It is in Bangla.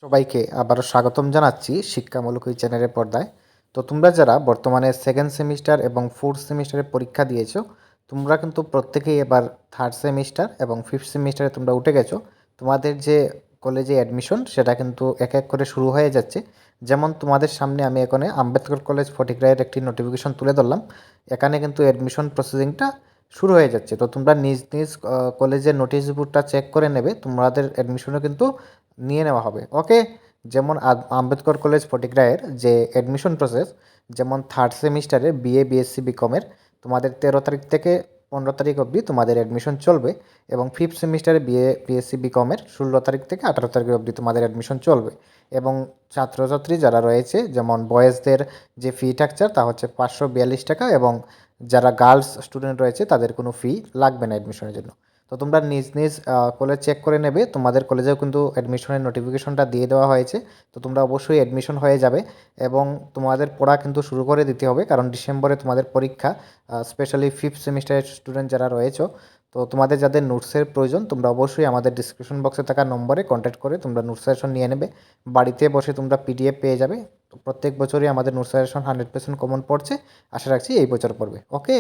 সবাইকে আবারও স্বাগতম জানাচ্ছি শিক্ষামূলক এই চ্যানেলের পর্দায়। তো তোমরা যারা বর্তমানে সেকেন্ড সেমিস্টার এবং ফোর্থ সেমিস্টারে পরীক্ষা দিয়েছো, তোমরা কিন্তু প্রত্যেকেই এবার থার্ড সেমিস্টার এবং ফিফথ সেমিস্টারে তোমরা উঠে গেছো। তোমাদের যে কলেজে অ্যাডমিশন সেটা কিন্তু এক এক করে শুরু হয়ে যাচ্ছে। যেমন তোমাদের সামনে আমি এখানে আম্বেদকর কলেজ ফটিকরায়ের একটি নোটিফিকেশন তুলে ধরলাম। এখানে কিন্তু অ্যাডমিশন প্রসেসিংটা শুরু হয়ে যাচ্ছে। তো তোমরা নিজ নিজ কলেজের নোটিশ বোর্ডটা চেক করে নেবে, তোমাদের অ্যাডমিশনও কিন্তু নিয়ে নেওয়া হবে। ওকে, যেমন আম্বেদকর কলেজ ফটিকরায়ের যে অ্যাডমিশন প্রসেস, যেমন থার্ড সেমিস্টারে বিএ বিএসসি বিকমের তোমাদের 13 তারিখ থেকে 15 তারিখ অবধি তোমাদের অ্যাডমিশন চলবে, এবং ফিফথ সেমিস্টারে বিএ বিএসসি বিকমের 16 তারিখ থেকে 18 তারিখ অবধি তোমাদের অ্যাডমিশন চলবে। এবং ছাত্রছাত্রী যারা রয়েছে, যেমন বয়েজদের যে ফি স্ট্রাকচার তা হচ্ছে 542 টাকা, এবং যারা গার্লস স্টুডেন্ট রয়েছে তাদের কোনো ফি লাগবে না অ্যাডমিশনের জন্য। তো তোমরা নিজ নিজ কলেজ চেক করে নেবে, তোমাদের কলেজেও কিন্তু অ্যাডমিশনের নোটিফিকেশনটা দিয়ে দেওয়া হয়েছে। তো তোমরা অবশ্যই অ্যাডমিশন হয়ে যাবে, এবং তোমাদের পড়া কিন্তু শুরু করে দিতে হবে, কারণ ডিসেম্বরে তোমাদের পরীক্ষা। স্পেশালি ফিফথ সেমিস্টারের স্টুডেন্ট যারা রয়েছে, তো তোমাদের যাদের নোটসের প্রয়োজন তোমরা অবশ্যই আমাদের ডিসক্রিপশন বক্সে থাকা নম্বরে কন্ট্যাক্ট করে তোমরা নোটস সাজেশন নিয়ে নেবে। বাড়িতে বসে তোমরা পিডিএফ পেয়ে যাবে। তো প্রত্যেক বছরই আমাদের নোটস সাজেশন 100% কমন পড়ছে, আশা রাখছি এই বছর পড়বে। ওকে।